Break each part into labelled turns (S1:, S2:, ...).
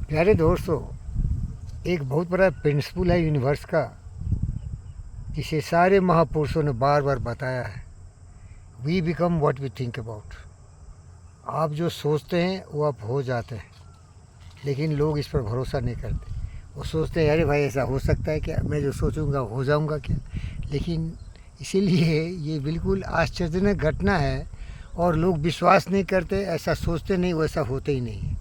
S1: प्यारे दोस्तों, एक बहुत बड़ा प्रिंसिपल है यूनिवर्स का, जिसे सारे महापुरुषों ने बार बार बताया है। We become what we think about. आप जो सोचते हैं वो आप हो जाते हैं, लेकिन लोग इस पर भरोसा नहीं करते। वो सोचते हैं अरे भाई ऐसा हो सकता है क्या, मैं जो सोचूंगा हो जाऊंगा क्या। लेकिन इसीलिए ये बिल्कुल आश्चर्यजनक घटना है और लोग विश्वास नहीं करते, ऐसा सोचते नहीं, वैसा होते ही नहीं है।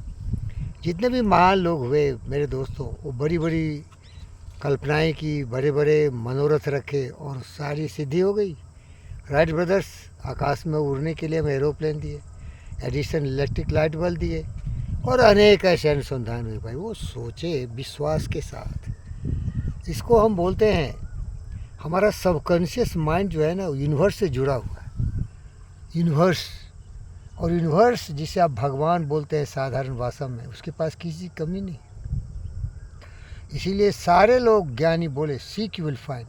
S1: जितने भी महान लोग हुए मेरे दोस्तों, वो बड़ी बड़ी कल्पनाएं की, बड़े बड़े मनोरथ रखे और सारी सिद्धि हो गई। राइट ब्रदर्स आकाश में उड़ने के लिए हमें एरोप्लेन दिए, एडिसन इलेक्ट्रिक लाइट बल्ब दिए और अनेक ऐसे अनुसंधान हुए। भाई वो सोचे विश्वास के साथ। इसको हम बोलते हैं, हमारा सबकॉन्शियस माइंड जो है ना, यूनिवर्स से जुड़ा हुआ है। यूनिवर्स, और यूनिवर्स जिसे आप भगवान बोलते हैं साधारण भाषा में, उसके पास किसी की कमी नहीं। इसीलिए सारे लोग ज्ञानी बोले सीक यू विल फाइंड।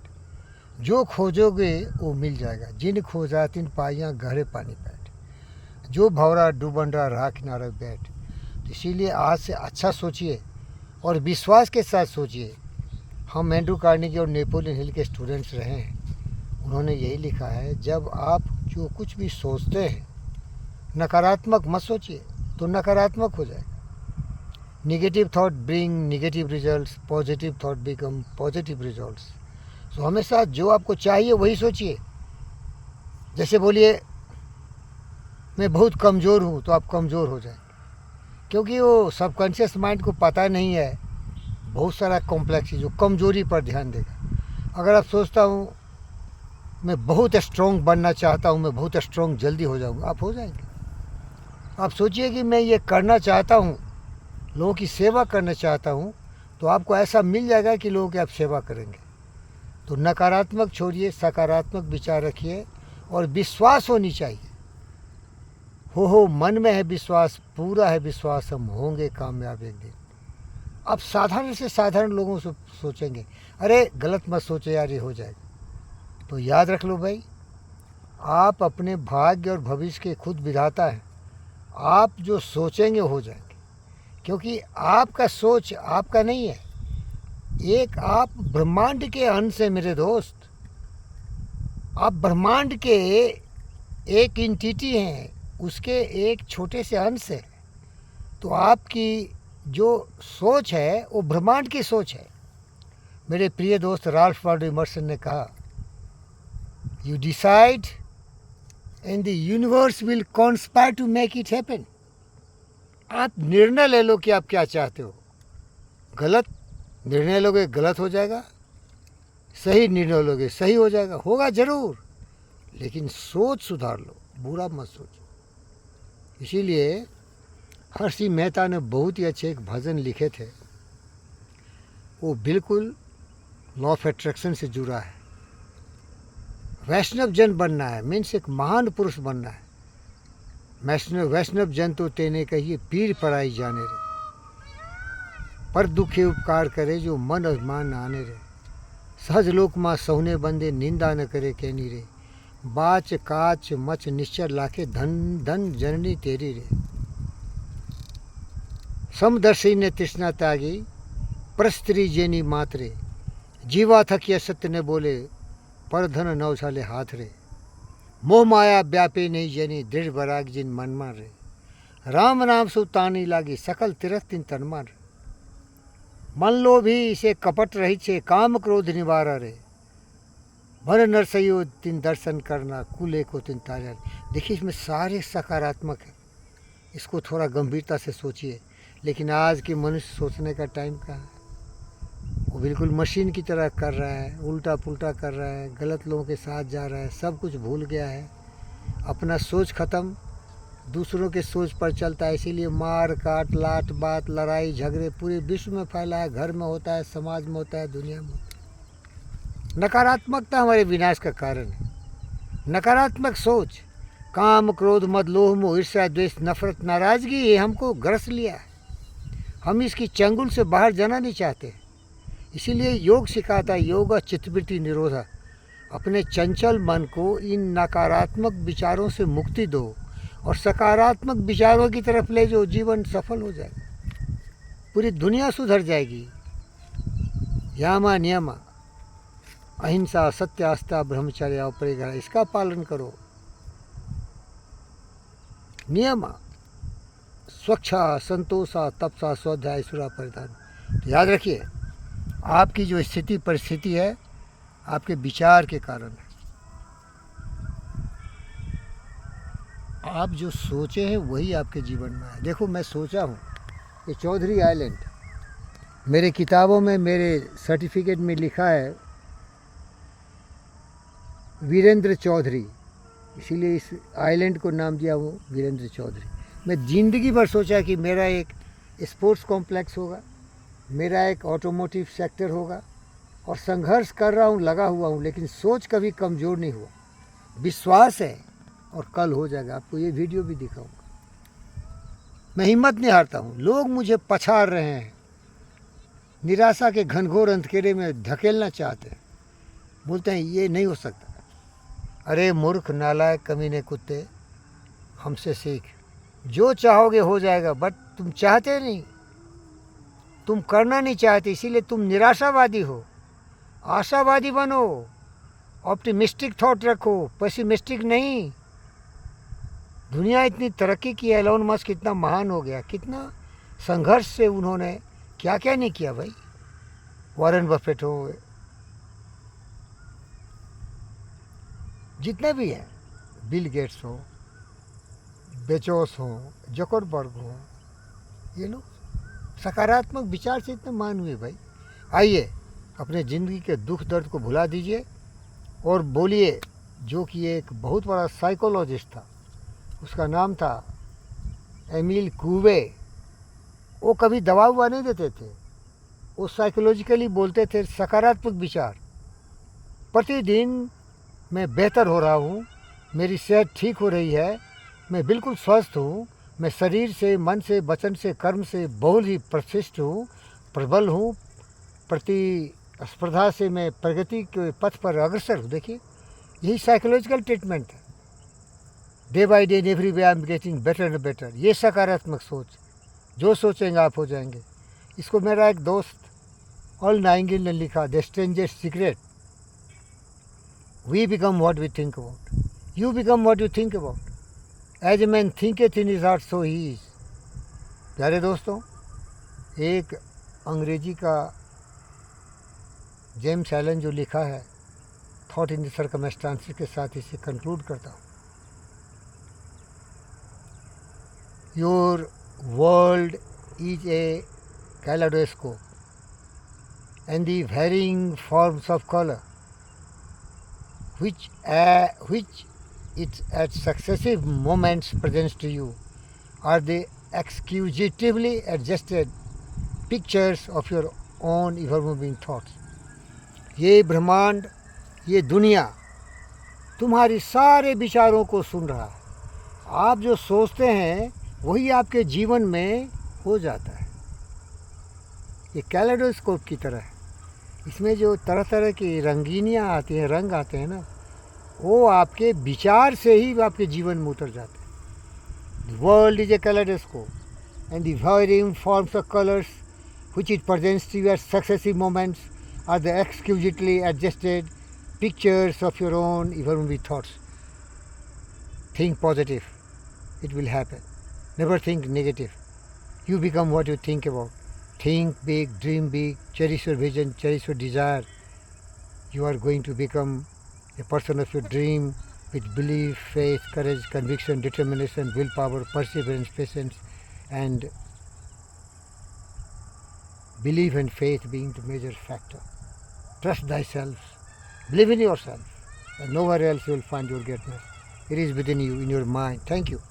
S1: जो खोजोगे वो मिल जाएगा। जिन खोजा तिन पाइयाँ गहरे पानी बैठ, जो भंवरा डूबंडरा राह किनारे बैठ। तो इसीलिए आज से अच्छा सोचिए और विश्वास के साथ सोचिए। हम एंड्रू कार्नेगी और नेपोलियन हिल के स्टूडेंट्स रहे हैं। उन्होंने यही लिखा है, जब आप जो कुछ भी सोचते हैं नकारात्मक मत सोचिए तो नकारात्मक हो जाएगा। Negative thought bring negative results, positive thought become positive results. तो हमेशा जो आपको चाहिए वही सोचिए। जैसे बोलिए मैं बहुत कमज़ोर हूँ, तो आप कमज़ोर हो जाएंगे, क्योंकि वो सबकॉन्शियस माइंड को पता नहीं है बहुत सारा कॉम्प्लेक्स जो कमज़ोरी पर ध्यान देगा। अगर आप सोचता हूँ मैं बहुत स्ट्रॉन्ग बनना चाहता हूँ, मैं बहुत स्ट्रॉन्ग जल्दी हो जाऊँगा, आप हो जाएंगे। आप सोचिए कि मैं ये करना चाहता हूँ, लोगों की सेवा करना चाहता हूँ, तो आपको ऐसा मिल जाएगा कि लोगों की आप सेवा करेंगे। तो नकारात्मक छोड़िए, सकारात्मक विचार रखिए और विश्वास होनी चाहिए। हो मन में है विश्वास, पूरा है विश्वास, हम होंगे कामयाब एक दिन। आप साधारण से साधारण लोगों से सोचेंगे, अरे गलत मत सोचो यार, ये हो जाएगा। तो याद रख लो भाई, आप अपने भाग्य और भविष्य के खुद विधाता हैं। आप जो सोचेंगे हो जाएंगे, क्योंकि आपका सोच आपका नहीं है। एक आप ब्रह्मांड के अंश हैं मेरे दोस्त। आप ब्रह्मांड के एक एंटिटी हैं, उसके एक छोटे से अंश है। तो आपकी जो सोच है वो ब्रह्मांड की सोच है। मेरे प्रिय दोस्त राल्फ वाल्डो इमर्सन ने कहा, you decide and the universe will conspire to make it happen. आप निर्णय ले लो कि आप क्या चाहते हो। गलत निर्णय लोगे गलत हो जाएगा, सही निर्णय लोगे सही हो जाएगा, होगा ज़रूर, लेकिन सोच सुधार लो, बुरा मत सोचो। इसीलिए हर्षि मेहता ने बहुत ही अच्छे एक भजन लिखे थे, वो बिल्कुल लॉ ऑफ अट्रैक्शन से जुड़ा है। वैष्णव जन बनना है, मीन्स एक महान पुरुष बनना है। वैष्णव जन तो तेने कहिए पीर पराई जाने रे, पर दुखे उपकार करे जो मन अभिमान आने रे। सहज लोक माँ सहुने बंदे निंदा न करे कहनी रे, बाच काच मच निश्चर लाखे धन धन जननी तेरी रे। समदर्शी ने तृष्णा त्यागी परस्त्री जेनी मातरे, जीवा थकिया सत्य ने बोले पर धन नौ झाले हाथ रे। मोह माया व्यापे नहीं जनी दृढ़ बराग जिन मन मान रे, राम नाम सु तानी लागी सकल तीरथ तिन तन मान रे। मन लो भी इसे कपट रहित छे, काम क्रोध निवारा रे, भर नरसयो तिन दर्शन करना कुले को तिन तारा। देखिए इसमें सारे सकारात्मक है, इसको थोड़ा गंभीरता से सोचिए। लेकिन आज के मनुष्य सोचने का टाइम कहाँ है, वो बिल्कुल मशीन की तरह कर रहा है, उल्टा पुल्टा कर रहा है, गलत लोगों के साथ जा रहा है, सब कुछ भूल गया है, अपना सोच ख़त्म, दूसरों के सोच पर चलता है। इसीलिए मार काट लाट बात लड़ाई झगड़े पूरे विश्व में फैला है, घर में होता है, समाज में होता है, दुनिया में होता है। नकारात्मकता हमारे विनाश का कारण है। नकारात्मक सोच, काम क्रोध मद लोह मोह ईर्ष्या द्वेष नफरत नाराज़गी, ये हमको ग्रस लिया है। हम इसकी चंगुल से बाहर जाना नहीं चाहते। इसीलिए योग सिखाता है, योग चित्तवृत्ति निरोधा। अपने चंचल मन को इन नकारात्मक विचारों से मुक्ति दो और सकारात्मक विचारों की तरफ ले जाओ, जीवन सफल हो जाए। पूरी दुनिया सुधर जाएगी। यामा नियमा, अहिंसा, सत्य, आस्था, ब्रह्मचर्य और परिग्रह, इसका पालन करो। नियम स्वच्छा, संतोषा, तपसा, स्वाध्याय, सुरा परिधान। तो याद रखिए, आपकी जो स्थिति परिस्थिति है आपके विचार के कारण है। आप जो सोचे हैं वही आपके जीवन में है। देखो, मैं सोचा हूँ कि चौधरी आइलैंड, मेरे किताबों में, मेरे सर्टिफिकेट में लिखा है वीरेंद्र चौधरी, इसीलिए इस आइलैंड को नाम दिया हूँ वीरेंद्र चौधरी। मैं ज़िंदगी भर सोचा कि मेरा एक स्पोर्ट्स कॉम्प्लेक्स होगा, मेरा एक ऑटोमोटिव सेक्टर होगा, और संघर्ष कर रहा हूँ, लगा हुआ हूँ, लेकिन सोच कभी कमज़ोर नहीं हुआ। विश्वास है और कल हो जाएगा। आपको ये वीडियो भी दिखाऊंगा। मैं हिम्मत नहीं हारता हूँ। लोग मुझे पछाड़ रहे हैं, निराशा के घनघोर अंधेरे में धकेलना चाहते हैं, बोलते हैं ये नहीं हो सकता। अरे मूर्ख, नालायक, कमीने कुत्ते, हमसे सीख। जो चाहोगे हो जाएगा, बट तुम चाहते नहीं, तुम करना नहीं चाहते, इसीलिए तुम निराशावादी हो। आशावादी बनो, ऑप्टिमिस्टिक थॉट रखो, पेसिमिस्टिक नहीं। दुनिया इतनी तरक्की की है, एलोन मस्क कितना महान हो गया, कितना संघर्ष से उन्होंने क्या क्या नहीं किया भाई। वॉरेन बफेट हो, जितने भी हैं, बिल गेट्स हो, बेजोस हो, जकरबर्ग हो, ये लोग सकारात्मक विचार से इतने महान हुए भाई। आइए, अपने ज़िंदगी के दुख दर्द को भुला दीजिए और बोलिए, जो कि एक बहुत बड़ा साइकोलॉजिस्ट था, उसका नाम था एमिल कूवे। वो कभी दवा हुआ नहीं देते थे, वो साइकोलॉजिकली बोलते थे सकारात्मक विचार। प्रतिदिन मैं बेहतर हो रहा हूँ, मेरी सेहत ठीक हो रही है, मैं बिल्कुल स्वस्थ हूँ, मैं शरीर से, मन से, वचन से, कर्म से बहुत ही प्रतिष्ठित हूँ, प्रबल हूँ, प्रतिस्पर्धा से मैं प्रगति के पथ पर अग्रसर हूँ। देखिए, यही साइकोलॉजिकल ट्रीटमेंट है। Day by day, every way I am getting better and better. ये सकारात्मक सोच, जो सोचेंगे आप हो जाएंगे। इसको मेरा एक दोस्त ऑल नाइंगिल ने लिखा, the strangers secret. We become what we think about. You become what you think about. As a man thinketh in his heart, so he is. प्यारे दोस्तों, एक अंग्रेजी का जेम्स एलन जो लिखा है, थॉट इन द सर्कमस्टांसेस, के साथ इसे कंक्लूड करता हूँ। Your world is a kaleidoscope, and the varying forms of color which it at successive moments presents to you are the exquisitively adjusted pictures of your own ever-moving thoughts. ये ब्रह्मांड, ये दुनिया तुम्हारी सारे विचारों को सुन रहा है। आप जो सोचते हैं वही आपके जीवन में हो जाता है। ये कैलेडोस्कोप की तरह है। इसमें जो तरह तरह की रंगीनियाँ आती हैं, रंग आते हैं ना, वो आपके विचार से ही आपके जीवन में उतर जाते हैं। The world is a kaleidoscope and the varying forms of colors which it presents to you at successive moments are the exquisitely adjusted pictures of your own ever-moving thoughts. Think positive, it will happen. Never think negative. You become what you think about. Think big, dream big, cherish your vision, cherish your desire. You are going to become a person of your dream with belief, faith, courage, conviction, determination, willpower, perseverance, patience, and belief and faith being the major factor. Trust thyself, believe in yourself, and nowhere else you will find your greatness. It is within you, in your mind. Thank you.